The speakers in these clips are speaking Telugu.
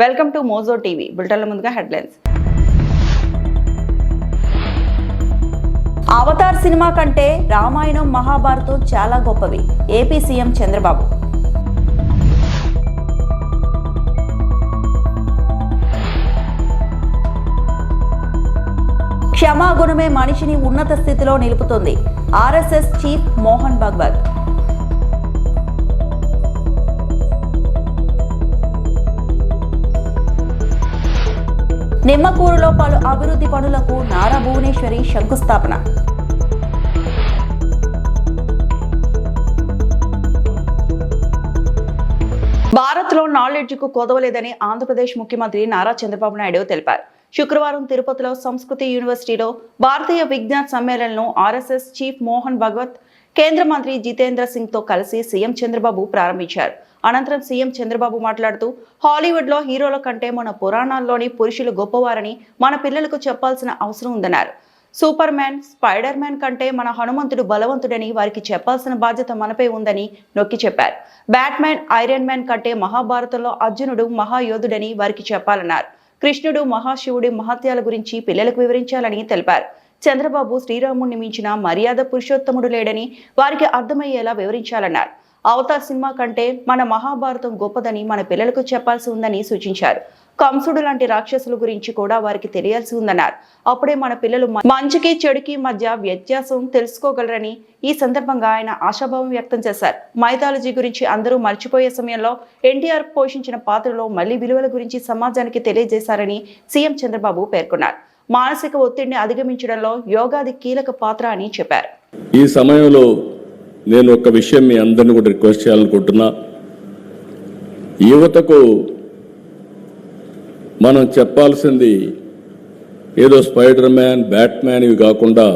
Welcome to Mojo TV. బులెటిన్ల ముందుగా హెడ్లైన్స్. అవతార్ సినిమా కంటే రామాయణం మహాభారతం చాలా గొప్పవి. AP CM Chandrababu. క్షమాగుణమే మనిషిని ఉన్నత స్థితిలో నిలుపుతుంది. RSS chief Mohan Bhagwat. నిమ్మకూరులో పలు అభివృద్ధి పనులకు నారా భువనేశ్వరి శంకుస్థాపన. భారత్లో నాలెడ్జ్కు కొదవలేదని ఆంధ్రప్రదేశ్ ముఖ్యమంత్రి నారా చంద్రబాబు నాయుడు తెలిపారు. శుక్రవారం తిరుపతిలో సంస్కృతి యూనివర్సిటీలో భారతీయ విజ్ఞాన్ సమ్మేళనను ఆర్ఎస్ఎస్ చీఫ్ మోహన్ భగవత్, కేంద్ర మంత్రి జితేంద్ర సింగ్ తో కలిసి సీఎం చంద్రబాబు ప్రారంభించారు. అనంతరం సీఎం చంద్రబాబు మాట్లాడుతూ, హాలీవుడ్ లో హీరోల కంటే మన పురాణాల్లోని పురుషులు గొప్పవారని మన పిల్లలకు చెప్పాల్సిన అవసరం ఉందన్నారు. సూపర్ మ్యాన్, స్పైడర్ మ్యాన్ కంటే మన హనుమంతుడు బలవంతుడని వారికి చెప్పాల్సిన బాధ్యత మనపై ఉందని నొక్కి చెప్పారు. బ్యాట్మ్యాన్, ఐరన్ మ్యాన్ కంటే మహాభారతంలో అర్జునుడు మహాయోధుడని వారికి చెప్పాలన్నారు. కృష్ణుడు, మహాశివుడి మహత్యాల గురించి పిల్లలకు వివరించాలని తెలిపారు. చంద్రబాబు శ్రీరాముడిని మించిన మర్యాద పురుషోత్తముడు లేడని వారికి అర్థమయ్యేలా వివరించాలన్నారు. అవతార్ సినిమా కంటే మన మహాభారతం గొప్పదని మన పిల్లలకు చెప్పాల్సి ఉందని సూచించారు. కంసుడు లాంటి రాక్షసుల గురించి కూడా వారికి తెలియాల్సి ఉందన్నారు. అప్పుడే మన పిల్లలు మంచికి చెడుకి మధ్య వ్యత్యాసం తెలుసుకోగలరని ఈ సందర్భంగా ఆయన ఆశాభావం వ్యక్తం చేశారు. మైథాలజీ గురించి అందరూ మర్చిపోయే సమయంలో ఎన్టీఆర్ పోషించిన పాత్రలో మళ్లీ విలువల గురించి సమాజానికి తెలియజేశారని సీఎం చంద్రబాబు పేర్కొన్నారు. మానసిక ఒత్తిడిని అధిగమించడంలో యోగాది కీలక పాత్ర అని చెప్పారు. ఈ సమయంలో నేను ఒక విషయం మీ అందరిని కూడా రిక్వెస్ట్ చేయాలనుకుంటున్నా. యువతకు మనం చెప్పాల్సింది ఏదో స్పైడర్ మ్యాన్, బ్యాట్మ్యాన్ ఇవి కాకుండా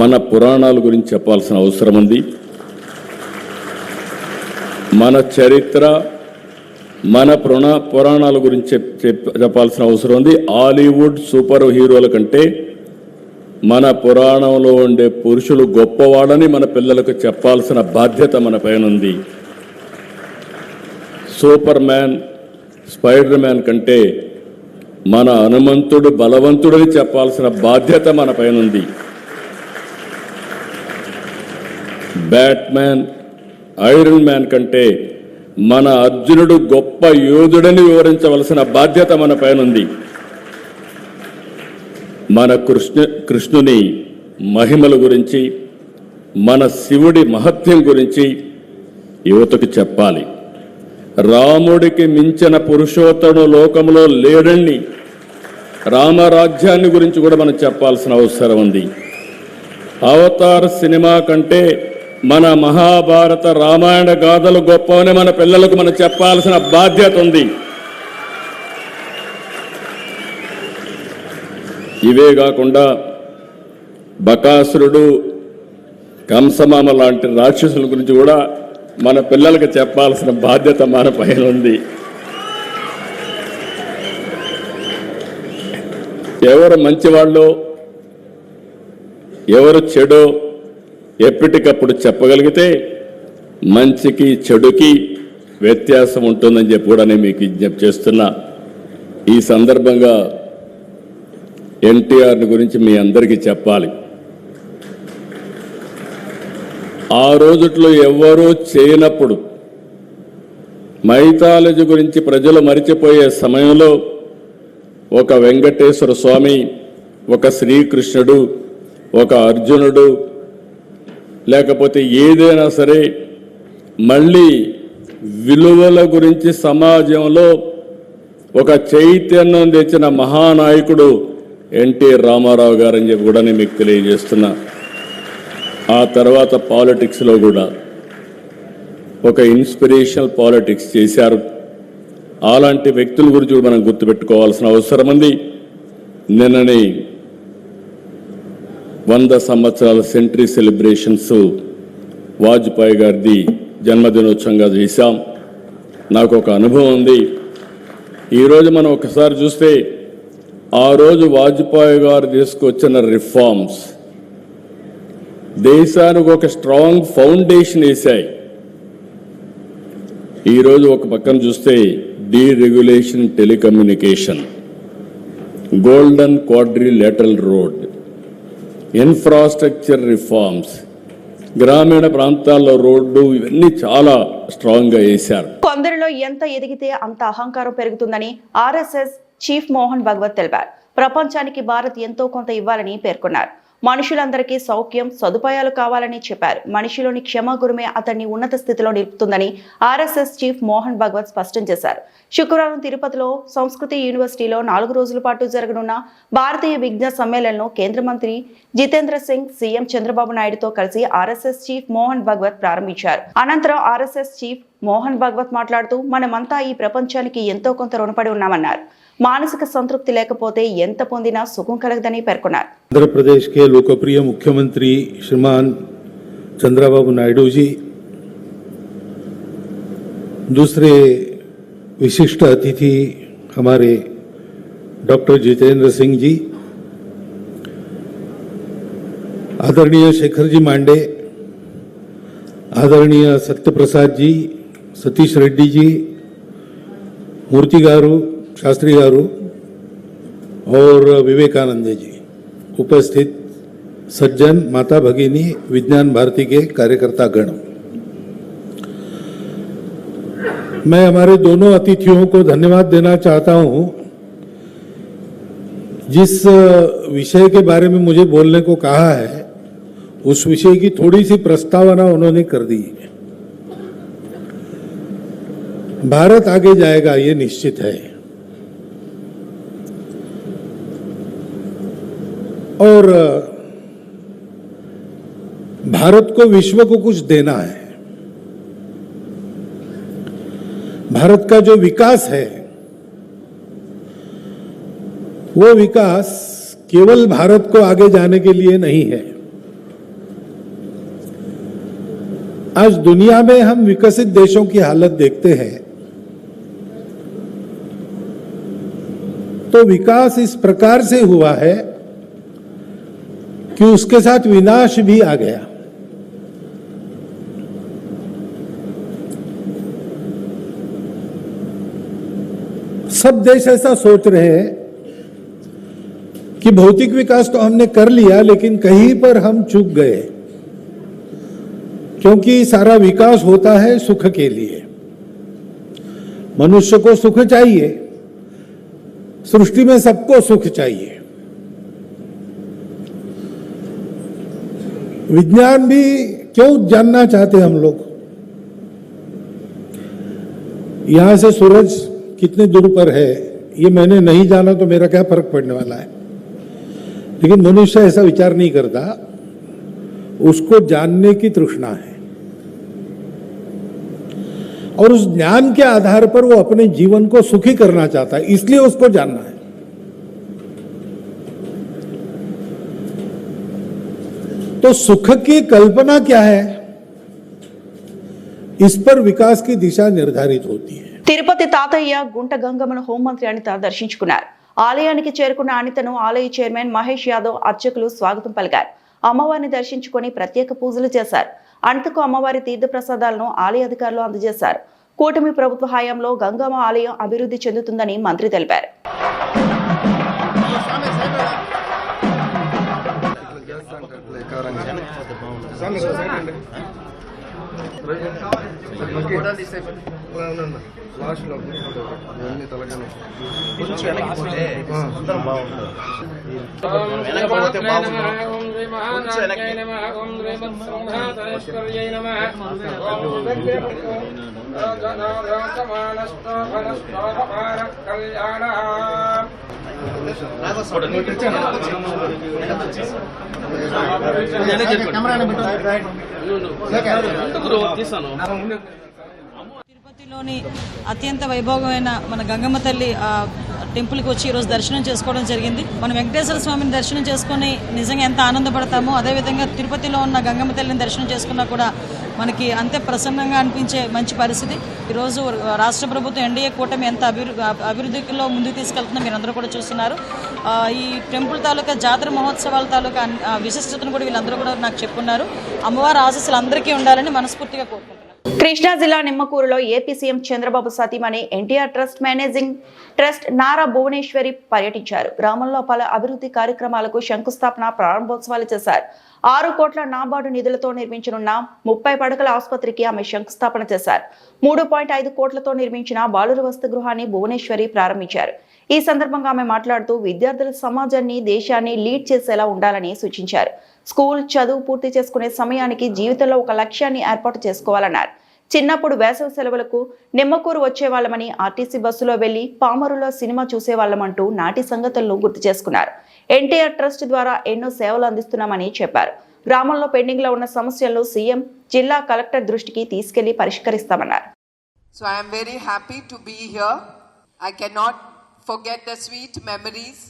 మన పురాణాల గురించి చెప్పాల్సిన అవసరం ఉంది. మన చరిత్ర, మన పురాణాల గురించి చెప్పాల్సిన అవసరం ఉంది. హాలీవుడ్ సూపర్ హీరోల కంటే మన పురాణంలో ఉండే పురుషులు గొప్పవాళ్ళని మన పిల్లలకు చెప్పాల్సిన బాధ్యత మన పైన ఉంది. సూపర్ మ్యాన్, స్పైడర్ మ్యాన్ కంటే మన హనుమంతుడు బలవంతుడని చెప్పాల్సిన బాధ్యత మన పైన ఉంది. బ్యాట్మ్యాన్, ఐరన్ మ్యాన్ కంటే మన అర్జునుడు గొప్ప యోధుడని వివరించవలసిన బాధ్యత మన పైన ఉంది. మన కృష్ణుని మహిమల గురించి, మన శివుడి మహత్యం గురించి యువతకు చెప్పాలి. రాముడికి మించిన పురుషోత్తముడు లోకంలో లేడని రామరాజ్యాన్ని గురించి కూడా మనం చెప్పాల్సిన అవసరం ఉంది. అవతార్ సినిమా కంటే మన మహాభారత రామాయణ గాథలు గొప్పవని మన పిల్లలకు మనం చెప్పాల్సిన బాధ్యత ఉంది. ఇవే కాకుండా బకాసురుడు, కంసమామ లాంటి రాక్షసుల గురించి కూడా మన పిల్లలకు చెప్పాల్సిన బాధ్యత మన పైన ఉంది. ఎవరు మంచివాళ్ళో ఎవరు చెడో ఎప్పటికప్పుడు చెప్పగలిగితే మంచికి చెడుకి వ్యత్యాసం ఉంటుందని చెప్పి కూడా నేను మీకు విజ్ఞప్తి చేస్తున్నా. ఈ సందర్భంగా ఎన్టీఆర్ గురించి మీ అందరికీ చెప్పాలి. ఆ రోజుట్లో ఎవ్వరూ చేయనప్పుడు మైథాలజీ గురించి ప్రజలు మరిచిపోయే సమయంలో ఒక వెంకటేశ్వర స్వామి, ఒక శ్రీకృష్ణుడు, ఒక అర్జునుడు, లేకపోతే ఏదైనా సరే మళ్ళీ విలువల గురించి సమాజంలో ఒక చైతన్యం తెచ్చిన మహానాయకుడు ఎన్టీ రామారావు గారు అని చెప్పి కూడా నేను మీకు తెలియజేస్తున్నా. ఆ తర్వాత పాలిటిక్స్లో కూడా ఒక ఇన్స్పిరేషనల్ పాలిటిక్స్ చేశారు. అలాంటి వ్యక్తుల గురించి మనం గుర్తుపెట్టుకోవాల్సిన అవసరం ఉంది. నిన్ననే 100 సంవత్సరాల సెంటరీ సెలబ్రేషన్స్ వాజ్పేయి గారిది జన్మదినోత్సవంగా చేశాం. నాకు ఒక అనుభవం ఉంది. ఈరోజు మనం ఒకసారి చూస్తే ఆ రోజు వాజ్పేయి గారు తీసుకొచ్చిన రిఫార్మ్స్ దేశానికి ఒక స్ట్రాంగ్ ఫౌండేషన్ వేశాయి. ఈరోజు ఒక పక్కన చూస్తే deregulation in telecommunication, golden quadrilateral road, infrastructure reforms, గ్రామీణ ప్రాంతాల్లో రోడ్డు ఇవన్నీ చాలా స్ట్రాంగ్గా వేశారు. కొందరిలో ఎంత ఎదిగితే అంత అహంకారం పెరుగుతుందని ఆర్ఎస్ఎస్ చీఫ్ మోహన్ భగవత్ తెలిపారు. ప్రపంచానికి భారత్ ఎంతో కొంత ఇవ్వాలని పేర్కొన్నారు. మనుషులందరికీ సౌఖ్యం, సదుపాయాలు కావాలని చెప్పారు. మనిషిలోని క్షమాగుణమే అతన్ని ఉన్నత స్థితిలో నిలుపుతుందని ఆర్ఎస్ఎస్ చీఫ్ మోహన్ భగవత్ స్పష్టం చేశారు. శుక్రవారం తిరుపతిలో సంస్కృతి యూనివర్సిటీలో 4 రోజుల పాటు జరగనున్న భారతీయ విజ్ఞాన సమ్మేళనంలో కేంద్ర మంత్రి జితేంద్ర సింగ్ సీఎం చంద్రబాబు నాయుడుతో కలిసి ఆర్ఎస్ఎస్ చీఫ్ మోహన్ భగవత్ ప్రారంభించారు. అనంతరం ఆర్ఎస్ఎస్ చీఫ్ మోహన్ భగవత్ మాట్లాడుతూ మనమంతా ఈ ప్రపంచానికి ఎంతో కొంత రుణపడి ఉన్నామన్నారు. మానసిక సంతృప్తి లేకపోతే ఎంత పొందినా సుఖం కలగదని పేర్కొన్నారు. ఆంధ్రప్రదేశ్ के लोकप्रिय मुख्यमंत्री श्रीमान चंद्रबाबू नायडू जी, दूसरे विशिष्ट अतिथि हमारे डॉक्टर जितेंद्र सिंह जी, आदरणीय शेखर जी मांडे, आदरणीय सत्यप्रसाद जी, सतीश रेड्डी जी, मूर्ति गारू, शास्त्री गारू और विवेकानंद जी, उपस्थित सज्जन, माता भगिनी, विज्ञान भारती के कार्यकर्ता गण, मैं हमारे दोनों अतिथियों को धन्यवाद देना चाहता हूं. जिस विषय के बारे में मुझे बोलने को कहा है उस विषय की थोड़ी सी प्रस्तावना उन्होंने कर दी. भारत आगे जाएगा ये निश्चित है और भारत को विश्व को कुछ देना है. भारत का जो विकास है वो विकास केवल भारत को आगे जाने के लिए नहीं है. आज दुनिया में हम विकसित देशों की हालत देखते हैं तो विकास इस प्रकार से हुआ है कि उसके साथ विनाश भी आ गया. सब देश ऐसा सोच रहे हैं कि भौतिक विकास तो हमने कर लिया लेकिन कहीं पर हम चूक गए, क्योंकि सारा विकास होता है सुख के लिए. मनुष्य को सुख चाहिए, सृष्टि में सबको सुख चाहिए. विज्ञान भी क्यों जानना चाहते हम लोग? यहां से सूरज कितने दूर पर है ये मैंने नहीं जाना तो मेरा क्या फर्क पड़ने वाला है, लेकिन मनुष्य ऐसा विचार नहीं करता. उसको जानने की तृष्णा है और उस ज्ञान के आधार पर वो अपने जीवन को सुखी करना चाहता है, इसलिए उसको जानना है. तो सुख की कल्पना क्या है, इस पर विकास की दिशा निर्धारित होती है. తిరుపతి తాతయ్య గుంట గంగమ్మను హోంమంత్రి అనిత దర్శించుకున్నారు. ఆలయానికి చేరుకున్న అనితను ఆలయ చైర్మన్ మహేష్ యాదవ్, అర్చకులు స్వాగతం పలికారు. అమ్మవారిని దర్శించుకొని ప్రత్యేక పూజలు చేశారు. అనితకు అమ్మవారి తీర్థ ప్రసాదాలను ఆలయ అధికారులు అందజేశారు. కూటమి ప్రభుత్వ హయాంలో గంగమ్మ ఆలయం అభివృద్ధి చెందుతుందని మంత్రి తెలిపారు. తిరుపతిలోని అత్యంత వైభవమైన మన గంగమ్మ తల్లి టెంపుల్కి వచ్చి ఈరోజు దర్శనం చేసుకోవడం జరిగింది. మనం వెంకటేశ్వర స్వామిని దర్శనం చేసుకుని నిజంగా ఎంత ఆనందపడతామో అదేవిధంగా తిరుపతిలో ఉన్న గంగమ్మ తల్లిని దర్శనం చేసుకున్నా కూడా మనకి అంతే ప్రసన్నంగా అనిపించే మంచి పరిస్థితి. ఈరోజు రాష్ట్ర ప్రభుత్వం ఎన్డీఏ కూటమి ఎంత అభివృద్ధిలో ముందుకు తీసుకెళ్తుందో మీరు అందరూ కూడా చూస్తున్నారు. ఈ టెంపుల్ తాలూకా జాతర మహోత్సవాల తాలూకా విశిష్టతను కూడా వీళ్ళందరూ కూడా నాకు చెప్పున్నారు. అమ్మవారి ఆశీస్సులు అందరికీ ఉండాలని మనస్ఫూర్తిగా కోరుకుంటున్నాను. కృష్ణా జిల్లా నిమ్మకూరులో ఏపీ సీఎం చంద్రబాబు సతీమణి NTR trust managing trust Nara Bhuvaneswari పర్యటించారు. గ్రామంలో పలు అభివృద్ధి కార్యక్రమాలకు శంకుస్థాపన, ప్రారంభోత్సవాలు చేశారు. 6 కోట్ల నాబార్డు నిధులతో నిర్మించనున్న 30 పడకల ఆసుపత్రికి ఆమె శంకుస్థాపన చేశారు. 3.5 కోట్లతో నిర్మించిన బాలుర వసతి గృహాన్ని భువనేశ్వరి ప్రారంభించారు. ఈ సందర్భంగా ఆమె మాట్లాడుతూ విద్యార్థుల సమాజాన్ని, దేశాన్ని లీడ్ చేసేలా ఉండాలని సూచించారు. స్కూల్ చదువు పూర్తి చేసుకునే సమయానికి జీవితంలో ఒక లక్ష్యాన్ని ఏర్పాటు చేసుకోవాలన్నారు. చిన్నప్పుడు వేసవి సెలవులకు నిమ్మకూరు వచ్చేవాళ్లమని, ఆర్టీసీ బస్సులో వెళ్లి పామరులో సినిమా చూసేవాళ్లమంటూ నాటి సంగతులను గుర్తు చేసుకున్నారు. ఎన్టీఆర్ ట్రస్ట్ ద్వారా ఎన్నో సేవలు అందిస్తున్నామని చెప్పారు. గ్రామంలో పెండింగ్ లో ఉన్న సమస్యలను సీఎం, జిల్లా కలెక్టర్ దృష్టికి తీసుకెళ్లి పరిష్కరిస్తామన్నారు. So I am very happy to be here. I cannot forget the sweet memories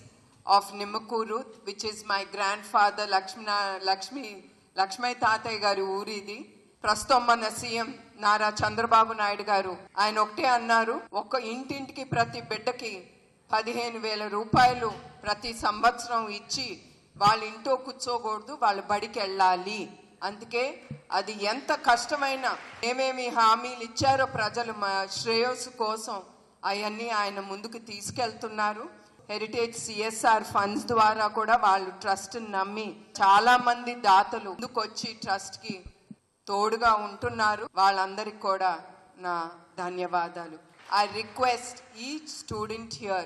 of Nimmakuru, which is my grandfather Lakshmi Tatay garu ఊరిది. ప్రస్తుతం మన సీఎం నారా చంద్రబాబు నాయుడు గారు ఆయన ఒకటే అన్నారు, ఒక ఇంటింటికి ప్రతి బిడ్డకి 15,000 రూపాయలు ప్రతి సంవత్సరం ఇచ్చి వాళ్ళ ఇంట్లో కూర్చోకూడదు, వాళ్ళు బడికి వెళ్ళాలి. అందుకే అది ఎంత కష్టమైనా ఏమేమి హామీలు ఇచ్చారో ప్రజలు శ్రేయస్సు కోసం అవన్నీ ఆయన ముందుకు తీసుకెళ్తున్నారు. హెరిటేజ్ సిఎస్ఆర్ ఫండ్స్ ద్వారా కూడా వాళ్ళు ట్రస్ట్ నమ్మి చాలా మంది దాతలు ముందుకొచ్చి ట్రస్ట్ కి తోడుగా ఉంటున్నారు. వాళ్ళందరికీ కూడా నా ధన్యవాదాలు. I request each student here,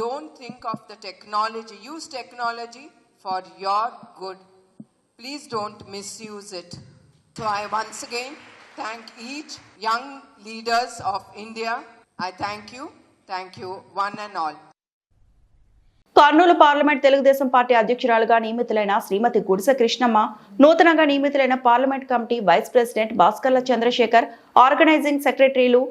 don't think of the technology, use technology for your good. Please don't misuse it. So I once again thank each young leaders of India. I thank you one and all. Kurnool parliament Telugu Desam party అధ్యక్షురాలుగా నియమితులైన శ్రీమతి గుడిసె కృష్ణమ్మ, నూతనంగా నియమితులైన parliament committee vice president Bhaskarla Chandrasekhar, organising సెక్రటరీలు,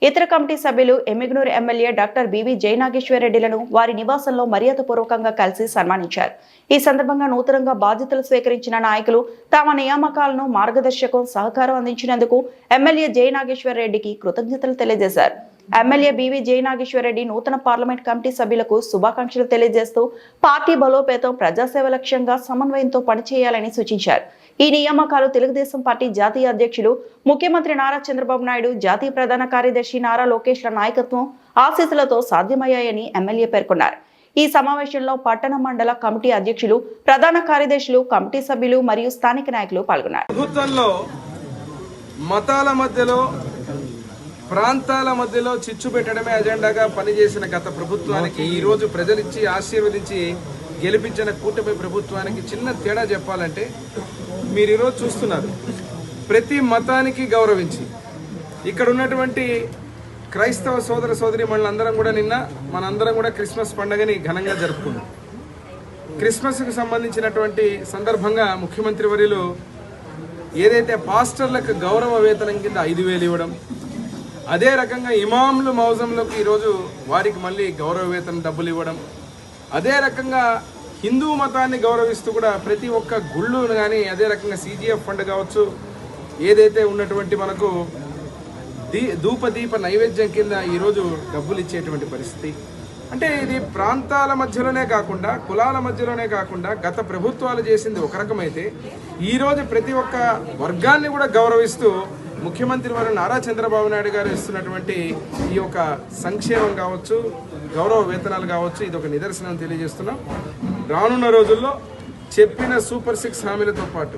ఇతర కమిటీ సభ్యులు, ఎమ్మిగనూరు ఎమ్మెల్యే డాక్టర్ బివి జయనాగేశ్వరరెడ్డిలను వారి నివాసంలో మర్యాదపూర్వకంగా కలిసి సన్మానించారు. ఈ సందర్భంగా నూతనంగా బాధ్యతలు స్వీకరించిన నాయకులు తమ నియామకాలను, మార్గదర్శకం, సహకారం అందించినందుకు ఎమ్మెల్యే జయనాగేశ్వరరెడ్డికి కృతజ్ఞతలు తెలియజేశారు. ఎమ్మెల్యే బివి జయనాగేశ్వరరెడ్డి నూతన పార్లమెంట్ కమిటీ సభ్యులకు శుభాకాంక్షలు తెలియజేస్తూ పార్టీ బలోపేతం, ప్రజాసేవ లక్ష్యంగా సమన్వయంతో పనిచేయాలని సూచించారు. ఈ నియామకాలు తెలుగుదేశం పార్టీ జాతీయ అధ్యక్షులు, ముఖ్యమంత్రి నారా చంద్రబాబు నాయుడు, జాతీయ ప్రధాన కార్యదర్శి నారా లోకేష్ల నాయకత్వం, ఆశీస్సులతో సాధ్యమయ్యాయని ఎమ్మెల్యే పేర్కొన్నారు. ఈ సమావేశంలో పట్టణ, మండల కమిటీ అధ్యక్షులు, ప్రధాన కార్యదర్శులు, కమిటీ సభ్యులు మరియు స్థానిక నాయకులు పాల్గొన్నారు. ప్రభుత్వంలో మతాల మధ్యలో, ప్రాంతాల మధ్యలో చిచ్చు పెట్టడమే అజెండాగా పనిచేసిన గత ప్రభుత్వానికి, ఈ రోజు ప్రజలిచ్చి ఆశీర్వదించి గెలిపించిన కూటమి ప్రభుత్వానికి చిన్న తేడా చెప్పాలంటే, మీరు ఈరోజు చూస్తున్నారు, ప్రతి మతానికి గౌరవించి ఇక్కడ ఉన్నటువంటి క్రైస్తవ సోదర సోదరి మనందరం కూడా నిన్న మనందరం కూడా క్రిస్మస్ పండుగని ఘనంగా జరుపుకున్నాం. క్రిస్మస్కు సంబంధించినటువంటి సందర్భంగా ముఖ్యమంత్రి వర్యులు ఏదైతే పాస్టర్లకు గౌరవ వేతనం కింద 5,000 ఇవ్వడం, అదే రకంగా ఇమాంలు మౌజంలకు ఈరోజు వారికి మళ్ళీ గౌరవ వేతనం డబ్బులు ఇవ్వడం, అదే రకంగా హిందూ మతాన్ని గౌరవిస్తూ కూడా ప్రతి ఒక్క గుళ్ళు కానీ, అదే రకంగా CGF ఫండ్ కావచ్చు, ఏదైతే ఉన్నటువంటి మనకు ధూపదీప నైవేద్యం కింద ఈరోజు డబ్బులు ఇచ్చేటువంటి పరిస్థితి. అంటే ఇది ప్రాంతాల మధ్యలోనే కాకుండా, కులాల మధ్యలోనే కాకుండా గత ప్రభుత్వాలు చేసింది ఒక రకమైతే, ఈరోజు ప్రతి ఒక్క వర్గాన్ని కూడా గౌరవిస్తూ ముఖ్యమంత్రి వారు నారా చంద్రబాబు నాయుడు గారు ఇస్తున్నటువంటి ఈ యొక్క సంక్షేమం కావచ్చు, గౌరవ వేతనాలు కావచ్చు, ఇది ఒక నిదర్శనం తెలియజేస్తున్నాం. రానున్న రోజుల్లో చెప్పిన సూపర్ 6 హామీలతో పాటు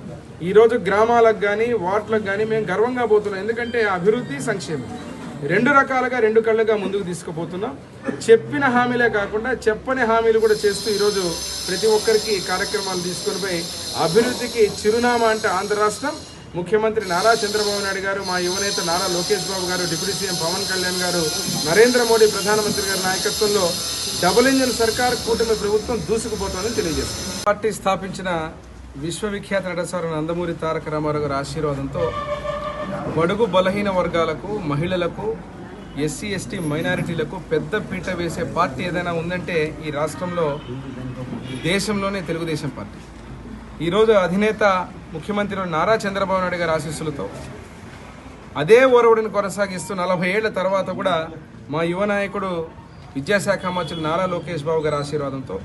ఈరోజు గ్రామాలకు కానీ, వార్డులకు కానీ మేము గర్వంగా పోతున్నాం. ఎందుకంటే అభివృద్ధి, సంక్షేమం 2 రకాలుగా, 2 కళ్ళుగా ముందుకు తీసుకుపోతున్నాం. చెప్పిన హామీలే కాకుండా చెప్పని హామీలు కూడా చేస్తూ ఈరోజు ప్రతి ఒక్కరికి కార్యక్రమాలు తీసుకొని పోయి అభివృద్ధికి చిరునామా అంటే ఆంధ్ర రాష్ట్రం, ముఖ్యమంత్రి నారా చంద్రబాబు నాయుడు గారు, మా యువనేత నారా లోకేష్ బాబు గారు, డిప్యూటీ సీఎం పవన్ కళ్యాణ్ గారు, నరేంద్ర మోడీ ప్రధానమంత్రి గారి నాయకత్వంలో డబుల్ ఇంజిన్ సర్కార్ కూటమి ప్రభుత్వం దూసుకుపోతుందని తెలియజేస్తుంది. పార్టీ స్థాపించిన విశ్వవిఖ్యాత నటసారు నందమూరి తారక రామారావు గారి ఆశీర్వాదంతో బడుగు బలహీన వర్గాలకు, మహిళలకు, SC ST మైనారిటీలకు పెద్ద పీట వేసే పార్టీ ఏదైనా ఉందంటే ఈ రాష్ట్రంలో, దేశంలోనే తెలుగుదేశం పార్టీ. ఈరోజు అధినేత ముఖ్యమంత్రి నారా చంద్రబాబు నాయుడు గారి ఆశీస్సులతో అదే ఓరవడిని కొనసాగిస్తూ 40 ఏళ్ల తర్వాత కూడా మా యువ నాయకుడు, విద్యాశాఖ మంత్రులు నారా లోకేష్ బాబు గారి ఆశీర్వాదంతో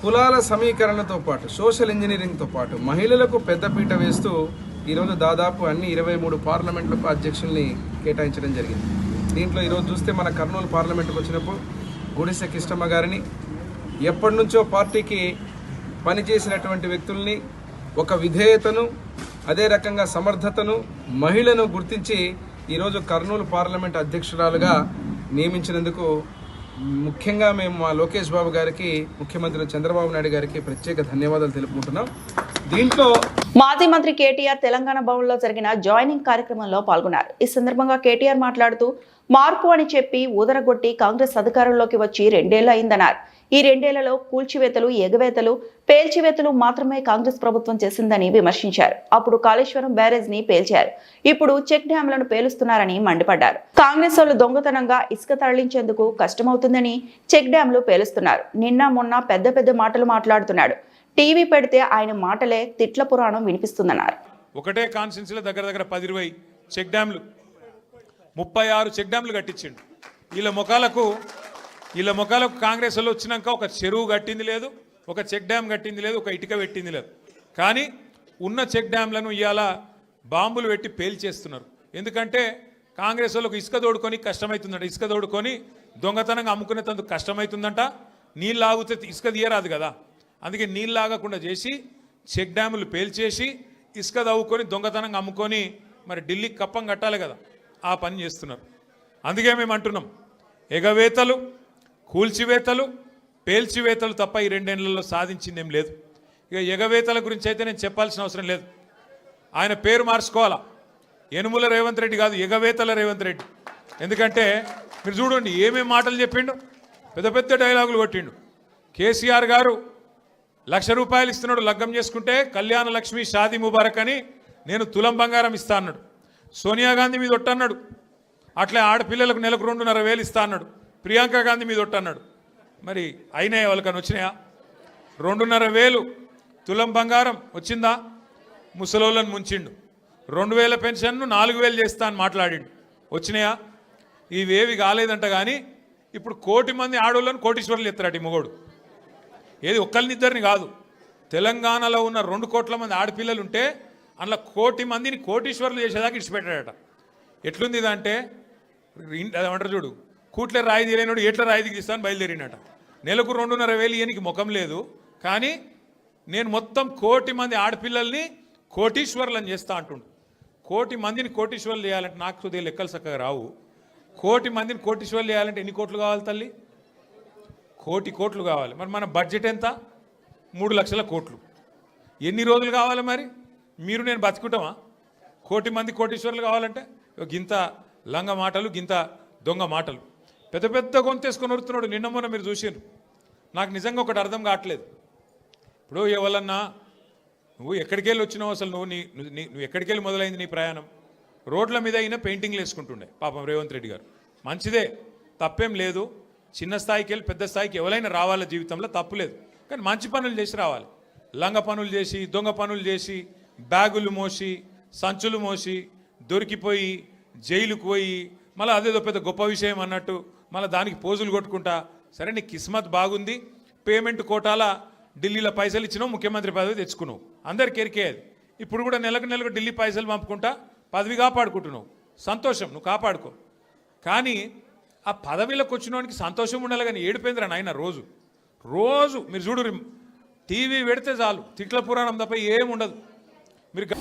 కులాల సమీకరణతో పాటు, సోషల్ ఇంజనీరింగ్తో పాటు మహిళలకు పెద్దపీట వేస్తూ ఈరోజు దాదాపు అన్ని 23 పార్లమెంట్లకు అధ్యక్షుల్ని కేటాయించడం జరిగింది. దీంట్లో ఈరోజు చూస్తే మన కర్నూలు పార్లమెంట్కి వచ్చినప్పుడు గుడిసె కిష్టమ్మ గారిని, ఎప్పటి నుంచో పార్టీకి పనిచేసినటువంటి వ్యక్తుల్ని, ఒక విధేయతను, అదే రకంగా సమర్థతను, మహిళను గుర్తించి ఈరోజు కర్నూలు పార్లమెంట్ అధ్యక్షురాలుగా నియమించినందుకు ముఖ్యంగా మేము మా లోకేష్ బాబు గారికి, ముఖ్యమంత్రి చంద్రబాబు నాయుడు గారికి ప్రత్యేక ధన్యవాదాలు తెలుపుకుంటున్నాం. దీంట్లో మాజీ మంత్రి కేటీఆర్ తెలంగాణ భవన్లో జరిగిన జాయినింగ్ కార్యక్రమంలో పాల్గొన్నారు. ఈ సందర్భంగా కేటీఆర్ మాట్లాడుతూ మార్పు అని చెప్పి ఊదరగొట్టి కాంగ్రెస్ అధికారంలోకి వచ్చి 2 ఏళ్లు అయిందన్నారు. ఈ 2 ఏళ్లలో కూల్చివేతలు, ఎగవేతలు, పేల్చివేతలు మాత్రమే కాంగ్రెస్ ప్రభుత్వం చేసిందని విమర్శించారు. అప్పుడు కాళేశ్వరం బ్యారేజ్ ని పేల్చారు, ఇప్పుడు చెక్ డ్యాంలను పేలుస్తున్నారని మండిపడ్డారు. కాంగ్రెస్ వాళ్ళు దొంగతనంగా ఇసుక తరలించేందుకు కష్టమవుతుందని చెక్ డ్యాంలు పేలుస్తున్నారు. నిన్న మొన్న పెద్ద పెద్ద మాటలు మాట్లాడుతున్నాడు. టీవీ పెడితే ఆయన మాటలే తిట్ల పురాణం వినిపిస్తుందన్నారు. ఒకటే కాన్స్టిట్యున్సీలో దగ్గర 10-20 చెక్ డ్యాంలు, 36 చెక్ డ్యాంలు కట్టించిండు. వీళ్ళ ముఖాలకు కాంగ్రెస్ వాళ్ళు వచ్చినాక ఒక చెరువు కట్టింది లేదు, ఒక చెక్ డ్యామ్ కట్టింది లేదు, ఒక ఇటుక పెట్టింది లేదు. కానీ ఉన్న చెక్ డ్యాంలను ఇవాళ బాంబులు పెట్టి పేల్చేస్తున్నారు. ఎందుకంటే కాంగ్రెస్ వాళ్ళకు ఇసుక తోడుకొని కష్టమవుతుందంట, ఇసుక తోడుకొని దొంగతనంగా అమ్ముకునేందుకు కష్టమవుతుందంట. నీళ్ళు ఆగితే ఇసుక తీయరాదు కదా, అందుకే నీళ్ళు ఆగకుండా చేసి చెక్ డ్యాములు పేల్చేసి ఇసుక తవ్వుకొని దొంగతనంగా అమ్ముకొని మరి ఢిల్లీకి కప్పం కట్టాలి కదా, ఆ పని చేస్తున్నారు. అందుకే మేము అంటున్నాం, ఎగవేతలు, కూల్చివేతలు, పేల్చివేతలు తప్ప ఈ 2 ఏళ్లలో సాధించిందేం లేదు. ఇక ఎగవేతల గురించి అయితే నేను చెప్పాల్సిన అవసరం లేదు. ఆయన పేరు మార్చుకోవాలా, యనుమల రేవంత్ రెడ్డి కాదు, ఎగవేతల రేవంత్ రెడ్డి. ఎందుకంటే మీరు చూడండి ఏమేమి మాటలు చెప్పిండు, పెద్ద పెద్ద డైలాగులు కొట్టిండు. కేసీఆర్ గారు 1,00,000 రూపాయలు ఇస్తున్నాడు లగ్గం చేసుకుంటే, కళ్యాణ లక్ష్మి షాదీ ముబారక్ అని నేను తులం బంగారం ఇస్తా అన్నాడు. సోనియా గాంధీ మీద ఒట్టన్నాడు, అట్లా ఆడపిల్లలకు నెలకు 2,500 ఇస్తా అన్నాడు. ప్రియాంక గాంధీ మీద ఒట్టన్నాడు. మరి అయినాయా వాళ్ళకని వచ్చినాయా? 2,500 తులం బంగారం వచ్చిందా? ముసలోళ్ళని ముంచిండు. 2,000 పెన్షన్ను 4,000 చేస్తా అని మాట్లాడిండు. వచ్చినాయా? ఇవేవి కాలేదంట. కానీ ఇప్పుడు 1 కోటి మంది ఆడోళ్ళని కోటీశ్వర్లు ఎత్తారట ఈ మొగోడు. ఏది ఒక్కరినిద్దరిని కాదు, తెలంగాణలో ఉన్న 2 కోట్ల మంది ఆడపిల్లలు ఉంటే అందులో 1 కోటి మందిని కోటీశ్వర్లు చేసేదాకా ఇడిచిపెట్టాడట. ఎట్లుంది ఇదంటే అదేమంటారు చూడు, కూట్లే రాయి తీయలేనాడు ఎట్లా రాయి దిగిస్తాను బయలుదేరినట. నెలకు 2,500 ఈయనకి ముఖం లేదు. కానీ నేను మొత్తం 1 కోటి మంది ఆడపిల్లల్ని కోటీశ్వర్లను చేస్తా అంటుండు. 1 కోటి మందిని కోటీశ్వర్లు చేయాలంటే నాకు కొద్దిగా లెక్కలు చక్కగా రావు. 1 కోటి మందిని కోటీశ్వర్లు చేయాలంటే ఎన్ని కోట్లు కావాలి తల్లి? 1 కోటి కావాలి. మరి మన బడ్జెట్ ఎంత? 3 లక్షల కోట్లు. ఎన్ని రోజులు కావాలి మరి? మీరు నేను బతుకుంటామా? 1 కోటి మంది కోటీశ్వర్లు కావాలంటే గింత లంగ మాటలు, గింత దొంగ మాటలు, పెద్ద పెద్ద గొంతేసుకొని వరుతున్నాడు. నిన్న మొన్న మీరు చూసారు. నాకు నిజంగా ఒకటి అర్థం కావట్లేదు. ఇప్పుడు ఎవరన్నా నువ్వు ఎక్కడికి వెళ్ళి వచ్చినావు, అసలు నువ్వు ఎక్కడికి వెళ్ళి మొదలైంది నీ ప్రయాణం? రోడ్ల మీద అయినా పెయింటింగ్లు వేసుకుంటుండే పాపం రేవంత్ రెడ్డి గారు. మంచిదే, తప్పేం లేదు. చిన్న స్థాయికి వెళ్ళి పెద్ద స్థాయికి ఎవరైనా రావాల జీవితంలో, తప్పులేదు. కానీ మంచి పనులు చేసి రావాలి. లంగ పనులు చేసి, దొంగ పనులు చేసి, బ్యాగులు మోసి, సంచులు మోసి, దొరికిపోయి జైలుకు పోయి మళ్ళీ అదేదో పెద్ద గొప్ప విషయం అన్నట్టు మళ్ళీ దానికి పోజులు కొట్టుకుంటా. సరే నీ కిస్మత్ బాగుంది, పేమెంట్ కోటాల ఢిల్లీలో పైసలు ఇచ్చినావు, ముఖ్యమంత్రి పదవి తెచ్చుకున్నావు, అందరికి ఎరికేది. ఇప్పుడు కూడా నెలకు ఢిల్లీ పైసలు పంపుకుంటా పదవి కాపాడుకుంటున్నావు. సంతోషం, నువ్వు కాపాడుకో. కానీ ఆ పదవిలోకి వచ్చినోనికి సంతోషం ఉండాలి, కానీ ఏడిపోయిందిరా నాయన. రోజు మీరు చూడు, టీవీ పెడితే చాలు తిట్ల పురాణం తప్ప ఏముండదు.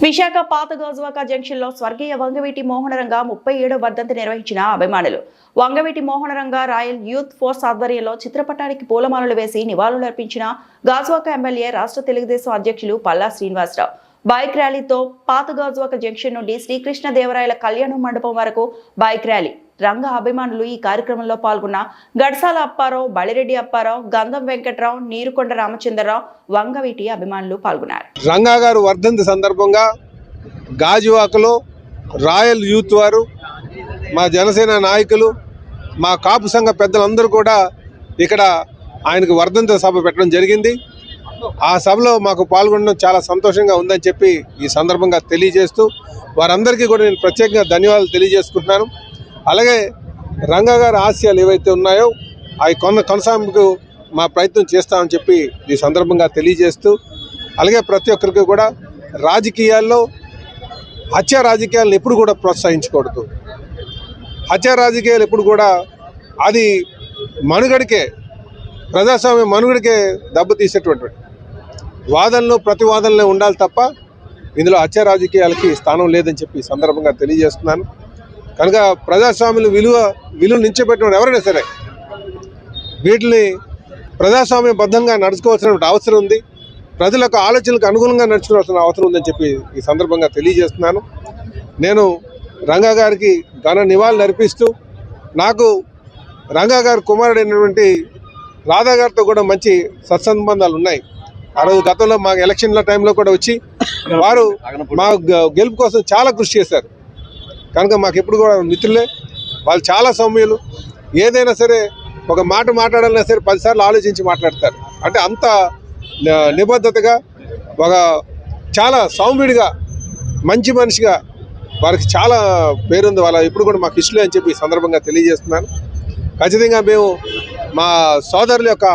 విశాఖ పాత గాజువాక జంక్షన్ లో స్వర్గీయ వంగవీటి మోహనరంగ 37వ వర్ధంతి నిర్వహించిన అభిమానులు. Vangaveeti Mohanaranga royal youth force ఆధ్వర్యంలో చిత్రపటానికి పూలమాలలు వేసి నివాళులర్పించిన గాజువాక ఎమ్మెల్యే, రాష్ట్ర తెలుగుదేశం అధ్యక్షులు పల్లా శ్రీనివాసరావు. బైక్ ర్యాలీతో పాత గాజువాక జంక్షన్ నుండి శ్రీకృష్ణదేవరాయల కళ్యాణ మండపం వరకు బైక్ ర్యాలీ. రంగ అభిమానులు ఈ కార్యక్రమంలో పాల్గొన్న గడ్సాల అప్పారావు, బళిరెడ్డి అప్పారావు, గంధం వెంకట్రావు, నీరుకొండ రామచంద్రరావు, వంగవీటి అభిమానులు పాల్గొన్నారు. రంగా గారు వర్ధంతి సందర్భంగా గాజువాకలో రాయల్ యూత్ వారు, మా జనసేన నాయకులు, మా కాపు సంఘ పెద్దలందరూ కూడా ఇక్కడ ఆయనకు వర్ధంతి సభ పెట్టడం జరిగింది. ఆ సభలో మాకు పాల్గొనడం చాలా సంతోషంగా ఉందని చెప్పి ఈ సందర్భంగా తెలియజేస్తూ వారందరికీ కూడా నేను ప్రత్యేకంగా ధన్యవాదాలు తెలియజేసుకుంటున్నాను. అలాగే రంగా గారి ఆశయాలు ఏవైతే ఉన్నాయో అవి కొనసాగింపుకు మా ప్రయత్నం చేస్తామని చెప్పి ఈ సందర్భంగా తెలియజేస్తూ, అలాగే ప్రతి ఒక్కరికి కూడా రాజకీయాల్లో హత్య రాజకీయాలను ఎప్పుడు కూడా ప్రోత్సహించకూడదు. హత్య రాజకీయాలు ఎప్పుడు కూడా అది మనుగడికే, ప్రజాస్వామ్య మనుగడికే దెబ్బతీసేటువంటి వాదనలు ప్రతివాదనలే ఉండాలి తప్ప ఇందులో హత్య రాజకీయాలకి స్థానం లేదని చెప్పి సందర్భంగా తెలియజేస్తున్నాను. కనుక ప్రజాస్వామ్యులు విలువ నిలిచిపెట్టిన ఎవరైనా సరే వీటిని ప్రజాస్వామ్యబద్ధంగా నడుచుకోవాల్సిన అవసరం ఉంది. ప్రజలకు ఆలోచనలకు అనుగుణంగా నడుచుకోవాల్సిన అవసరం ఉందని చెప్పి ఈ సందర్భంగా తెలియజేస్తున్నాను. నేను రంగా గారికి ఘన నివాళులు అర్పిస్తూ, నాకు రంగా గారి కుమారుడైనటువంటి రాధా గారితో కూడా మంచి సత్సంబంధాలు ఉన్నాయి. ఆ రోజు గతంలో మా ఎలక్షన్ల టైంలో కూడా వచ్చి వారు మా గెలుపు కోసం చాలా కృషి చేశారు. కనుక మాకు ఎప్పుడు కూడా మిత్రులే. వాళ్ళు చాలా సౌమ్యులు. ఏదైనా సరే ఒక మాట మాట్లాడాలన్నా సరే 10 సార్లు ఆలోచించి మాట్లాడతారు. అంటే అంత నిబద్ధతగా, ఒక చాలా సౌమ్యుడిగా, మంచి మనిషిగా వారికి చాలా పేరుంది. వాళ్ళ ఇప్పుడు కూడా మాకు ఇష్టలే అని చెప్పి ఈ సందర్భంగా తెలియజేస్తున్నాను. ఖచ్చితంగా మేము మా సోదరుల యొక్క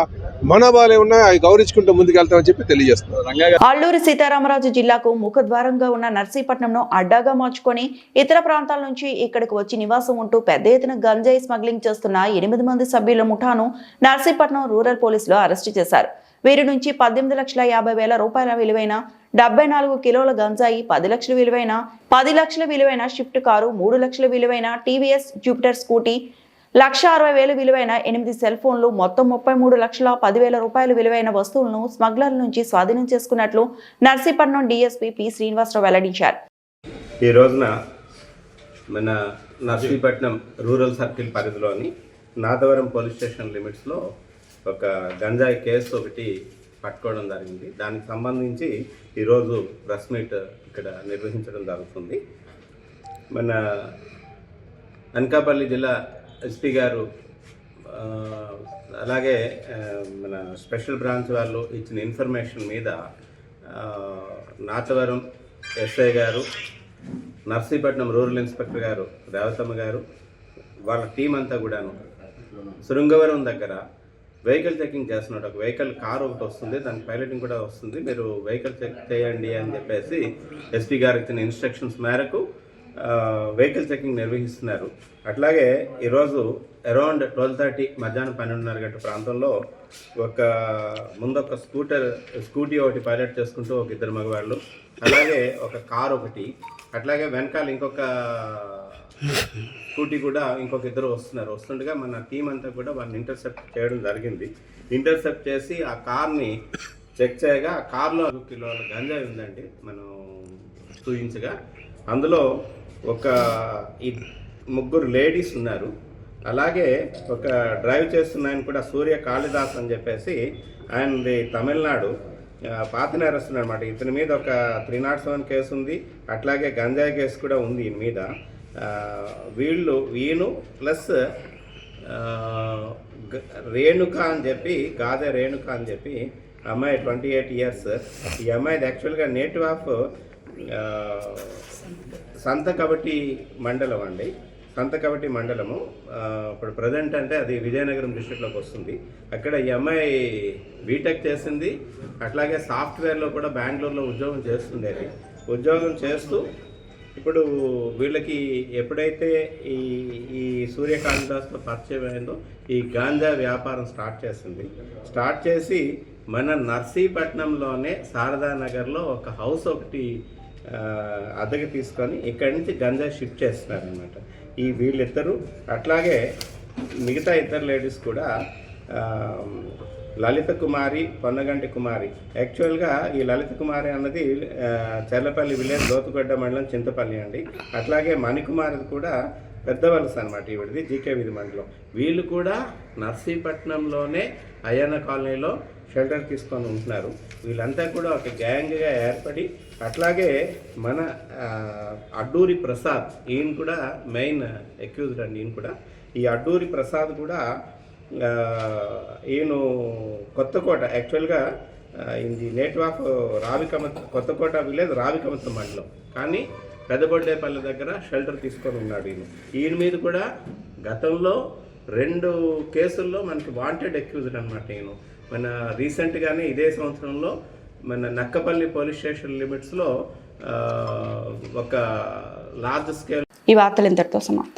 మనోభావాలు ఉన్నాయి, అవి గౌరవించుకుంటూ ముందుకెళ్తామని చెప్పి తెలియజేస్తున్నాను. అల్లూరి సీతారామరాజు జిల్లాకు ముఖద్వారంగా ఉన్న నర్సీపట్నంను అడ్డాగా మార్చుకొని ఇతర ప్రాంతాల నుంచి ఇక్కడికి వచ్చి నివాసం ఉంటూ పెద్ద ఎత్తున గంజాయి స్మగ్లింగ్ చేస్తున్న 8 మంది సభ్యుల ముఠాను నర్సీపట్నం రూరల్ పోలీసులు అరెస్టు చేశారు. వీరి నుంచి 18,50,000 రూపాయల విలువైన 74 కిలోల గంజాయి, 10 లక్షల విలువైన షిఫ్ట్ కారు, 3 లక్షల విలువైన టీవీఎస్ జూపిటర్ స్కూటీ, 1,60,000 విలువైన 8 సెల్ ఫోన్లు, మొత్తం 33,10,000 రూపాయల విలువైన వస్తువులను స్మగ్లర్ల నుంచి స్వాధీనం చేసుకున్నట్లు నర్సీపట్నం డీఎస్పీ పి శ్రీనివాసరావు వెల్లడించారు. ఈ రోజున మన నర్సీపట్నం రూరల్ సర్కిల్ పరిధిలోని నాదవరం పోలీస్ స్టేషన్ లిమిట్స్లో ఒక గంజాయి కేసు ఒకటి పట్టుకోవడం జరిగింది. దానికి సంబంధించి ఈరోజు ప్రెస్ మీట్ ఇక్కడ నిర్వహించడం జరుగుతుంది. మన అనకాపల్లి జిల్లా ఎస్పీ గారు అలాగే మన స్పెషల్ బ్రాంచ్ వాళ్ళు ఇచ్చిన ఇన్ఫర్మేషన్ మీద నాతవరం ఎస్ఐ గారు, నర్సీపట్నం రూరల్ ఇన్స్పెక్టర్ గారు రేవతమ్మ గారు, వాళ్ళ టీం అంతా కూడాను శృంగవరం దగ్గర వెహికల్ చెకింగ్ చేస్తున్నాడు. ఒక వెహికల్ కార్ ఒకటి వస్తుంది, దానికి పైలటింగ్ కూడా వస్తుంది, మీరు వెహికల్ చెక్ చేయండి అని చెప్పేసి ఎస్పీ గారు ఇచ్చిన ఇన్స్ట్రక్షన్స్ మేరకు వెహికల్ చెకింగ్ నిర్వహిస్తున్నారు. అట్లాగే ఈరోజు అరౌండ్ 12:30 మధ్యాహ్నం 12:30 గంటల ప్రాంతంలో ముందొక స్కూటీ ఒకటి పైలట్ చేసుకుంటూ ఒక 2 మగవాళ్ళు, అలాగే ఒక కార్ ఒకటి, అట్లాగే వెనకాల ఇంకొక స్కూటీ కూడా ఇంకొక 2 వస్తుండగా మన టీం అంతా కూడా వాళ్ళని ఇంటర్సెప్ట్ చేయడం జరిగింది. ఇంటర్సెప్ట్ చేసి ఆ కార్ని చెక్ చేయగా ఆ కార్లో 2 కిలోల గంజాయి ఉందండి మనం చూపించగా. అందులో ఒక 3 లేడీస్ ఉన్నారు. అలాగే ఒక డ్రైవ్ చేస్తున్న ఆయన కూడా సూర్య కాళిదాస్ అని చెప్పేసి ఆయనది తమిళనాడు పాత నేరస్తున్నారు అనమాట. ఇతని మీద ఒక 307 కేసు ఉంది, అట్లాగే గంజాయి కేసు కూడా ఉంది ఈయన మీద. ఈయన ప్లస్ రేణుక అని చెప్పి, గాదే రేణుక అని చెప్పి అమ్మాయి 28 ఇయర్స్. ఈ అమ్మాయిది యాక్చువల్గా నేటివ్ ఆఫ్ సంతకబటి మండలం అండి. సంతకబటి మండలము ఇప్పుడు ప్రజెంట్ అంటే అది విజయనగరం డిస్ట్రిక్ట్లోకి వస్తుంది. అక్కడ ఈ అమ్మాయి బీటెక్ చేసింది, అట్లాగే సాఫ్ట్వేర్లో కూడా బెంగళూరులో ఉద్యోగం చేస్తుండేది. ఉద్యోగం చేస్తూ ఇప్పుడు వీళ్ళకి ఎప్పుడైతే ఈ సూర్యకాళిదాస్తో పరిచయం అయిందో ఈ గాంజా వ్యాపారం స్టార్ట్ చేసి మన నర్సీపట్నంలోనే శారదానగర్లో ఒక హౌస్ ఒకటి అద్దెకి తీసుకొని ఇక్కడి నుంచి గంజా షిఫ్ట్ చేస్తున్నారనమాట ఈ వీళ్ళిద్దరూ. అట్లాగే మిగతా 2 లేడీస్ కూడా లలిత కుమారి, పొన్నగంటి కుమారి. యాక్చువల్గా ఈ లలిత కుమారి అన్నది చెర్లపల్లి విలేజ్, లోతుగడ్డ మండలం, చింతపల్లి అండి. అట్లాగే మణికుమారిది కూడా పెద్ద వలస అనమాట, ఈవిడిది జీకే వీధి మండలం. వీళ్ళు కూడా నర్సీపట్నంలోనే అయ్యన్న కాలనీలో షెల్టర్ తీసుకొని ఉంటున్నారు. వీళ్ళంతా కూడా ఒక గ్యాంగ్గా ఏర్పడి, అట్లాగే మన అడ్డూరి ప్రసాద్, ఈయన కూడా మెయిన్ అక్యూజ్డ్ అండి. ఈయన కూడా ఈ అడ్డూరి ప్రసాద్ కూడా ఈయన కొత్తకోట, యాక్చువల్గా ఇది native of Kothakota village, Ravikamatham మండలం, కానీ పెద్దబొడ్డేపల్లి దగ్గర షెల్టర్ తీసుకొని ఉన్నాడు. ఈయన మీద కూడా గతంలో 2 కేసుల్లో మనకి వాంటెడ్ అక్యూజ్డ్ అనమాట. ఈయన మన రీసెంట్గానే ఇదే సంవత్సరంలో మన నక్కపల్లి పోలీస్ స్టేషన్ లిమిట్స్లో ఒక లార్జ్ స్కేల్ ఈ వార్తలు ఇంతటితో సమాప్తం.